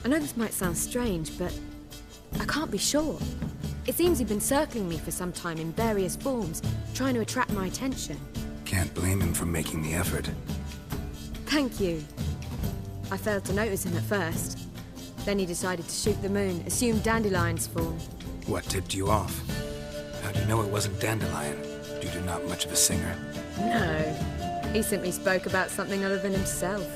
I know this might sound strange, but I can't be sure. It seems he'd been circling me for some time in various forms, trying to attract my attention. Can't blame him for making the effort. Thank you. I failed to notice him at first. Then he decided to shoot the moon, assumed Dandelion's form. What tipped you off? How do you know it wasn't Dandelion? Dudu not much of a singer. No. He simply spoke about something other than himself.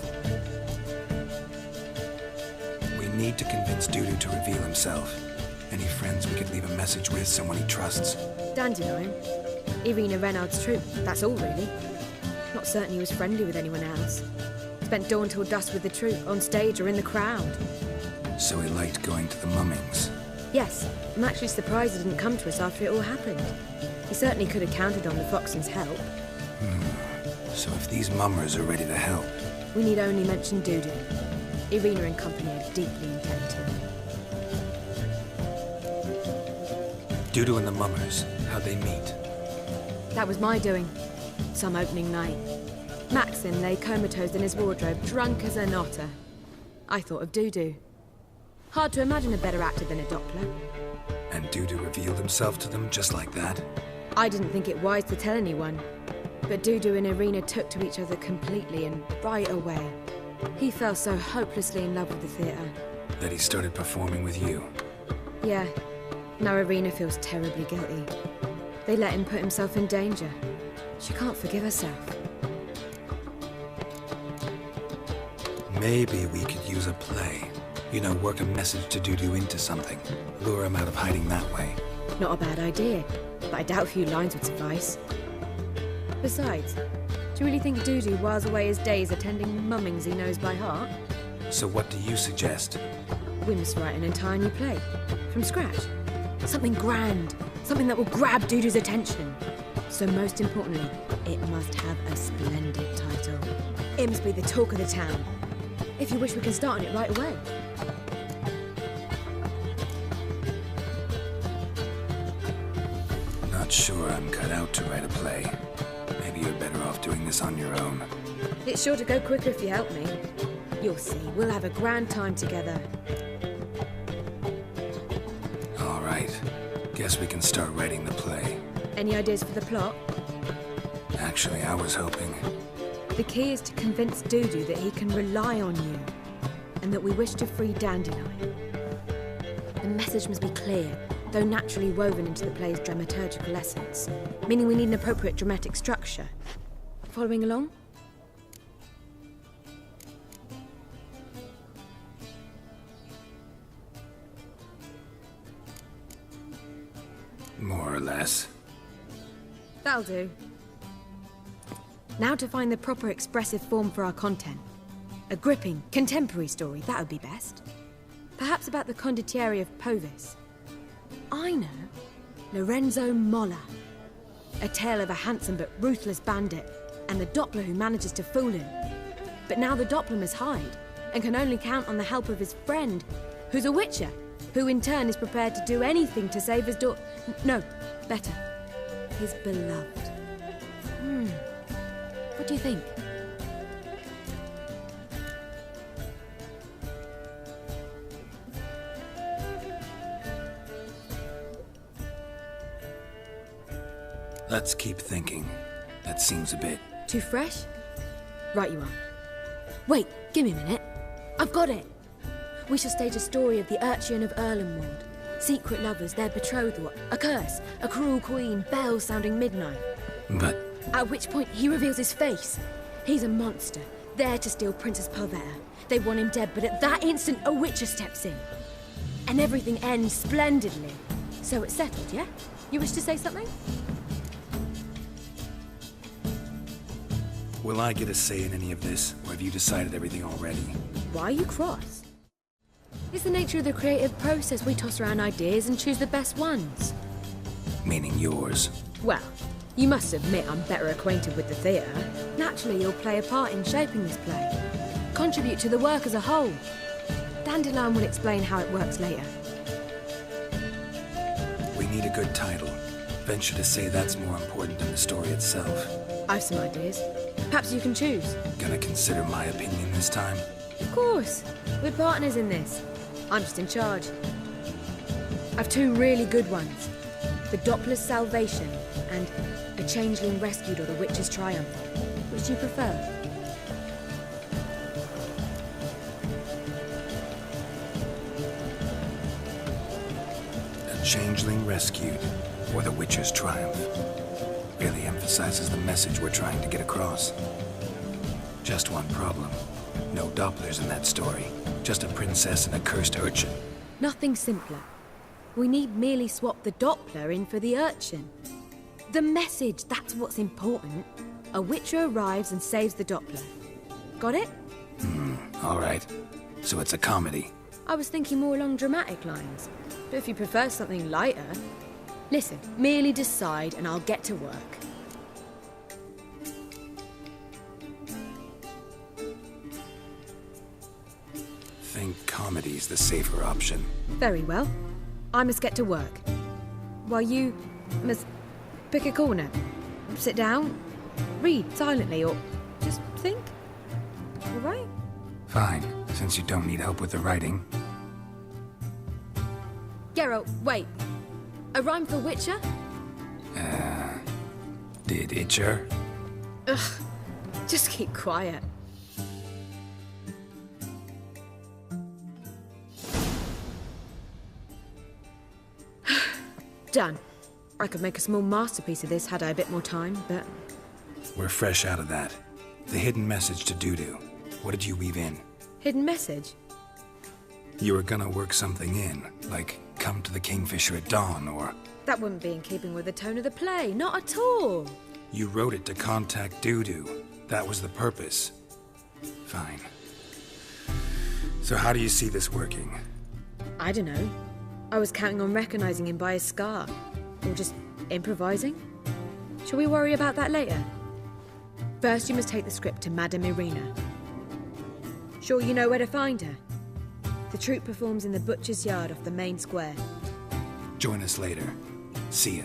We need to convince Dudu to reveal himself. Any friends we could leave a message with, someone he trusts? Dandelion. Irina Renard's troupe, that's all really. Not certain he was friendly with anyone else. Spent dawn till dusk with the troupe, on stage or in the crowd. So he liked going to the mummings? Yes. I'm actually surprised he didn't come to us after it all happened. He certainly could have counted on the Foxen's help. So if these mummers are ready to help... We need only mention Dudu. Irina and company are deeply indebted to him. Dudu and the mummers, how'd they meet? That was my doing. Some opening night. Maxim lay comatose in his wardrobe, drunk as an otter. I thought of Dudu. Hard to imagine a better actor than a Doppler. And Dudu revealed himself to them just like that? I didn't think it wise to tell anyone. But Dudu and Irina took to each other completely and right away. He fell so hopelessly in love with the theatre. That he started performing with you? Yeah. Now Irina feels terribly guilty. They let him put himself in danger. She can't forgive herself. Maybe we could use a play. You know, work a message to Dudu into something. Lure him out of hiding that way. Not a bad idea, but I doubt a few lines would suffice. Besides, do you really think Dudu whiles away his days attending mummings he knows by heart? So what do you suggest? We must write an entire new play. From scratch. Something grand. Something that will grab Dudu's attention. So most importantly, it must have a splendid title. It must be the talk of the town. If you wish, we can start on it right away. Not sure I'm cut out to write a play. Maybe you're better off doing this on your own. It's sure to go quicker if you help me. You'll see, we'll have a grand time together. All right. Guess we can start writing the play. Any ideas for the plot? Actually, I was hoping... The key is to convince Dudu that he can rely on you, and that we wish to free Dandelion. The message must be clear, though naturally woven into the play's dramaturgical essence, meaning we need an appropriate dramatic structure. Following along? More or less. That'll do. Now to find the proper expressive form for our content. A gripping, contemporary story, that would be best. Perhaps about the condottieri of Povis. I know. Lorenzo Molla. A tale of a handsome but ruthless bandit, and the Doppler who manages to fool him. But now the Doppler must hide, and can only count on the help of his friend, who's a witcher, who in turn is prepared to do anything to save his no, better, his beloved. What do you think? Let's keep thinking. That seems a bit... Too fresh? Right you are. Wait, give me a minute. I've got it! We shall stage a story of the Urchin of Erlenwald. Secret lovers, their betrothal, a curse, a cruel queen, bells sounding midnight. But... At which point he reveals his face. He's a monster, there to steal Princess Parvetta. They want him dead, but at that instant a witcher steps in. And everything ends splendidly. So it's settled, yeah? You wish to say something? Will I get a say in any of this, or have you decided everything already? Why are you cross? It's the nature of the creative process. We toss around ideas and choose the best ones. Meaning yours. Well, you must admit I'm better acquainted with the theatre. Naturally, you'll play a part in shaping this play. Contribute to the work as a whole. Dandelion will explain how it works later. We need a good title. Venture to say that's more important than the story itself. I've some ideas. Perhaps you can choose. Gonna consider my opinion this time? Of course. We're partners in this. I'm just in charge. I've two really good ones. The Doppler's Salvation and A Changeling Rescued or The Witch's Triumph. Which do you prefer? A Changeling Rescued or The Witch's Triumph. Really emphasizes the message we're trying to get across. Just one problem. No Dopplers in that story. Just a princess and a cursed urchin. Nothing simpler. We need merely swap the Doppler in for the urchin. The message, that's what's important. A Witcher arrives and saves the Doppler. Got it? All right. So it's a comedy. I was thinking more along dramatic lines. But if you prefer something lighter... Listen, merely decide and I'll get to work. Think comedy's the safer option. Very well. I must get to work. While you must pick a corner. Sit down, read silently, or just think. All right? Fine, since you don't need help with the writing. Geralt, wait. A rhyme for Witcher? Did Itcher? Ugh. Just keep quiet. Done. I could make a small masterpiece of this had I a bit more time, but... We're fresh out of that. The hidden message to Dudu. What did you weave in? Hidden message? You were gonna work something in, like come to the Kingfisher at dawn, or... That wouldn't be in keeping with the tone of the play, not at all. You wrote it to contact Dudu. That was the purpose. Fine. So how do you see this working? I don't know. I was counting on recognizing him by his scar. Or just improvising. Shall we worry about that later? First, you must take the script to Madame Irina. Sure you know where to find her? The troupe performs in the Butcher's Yard off the main square. Join us later. See ya.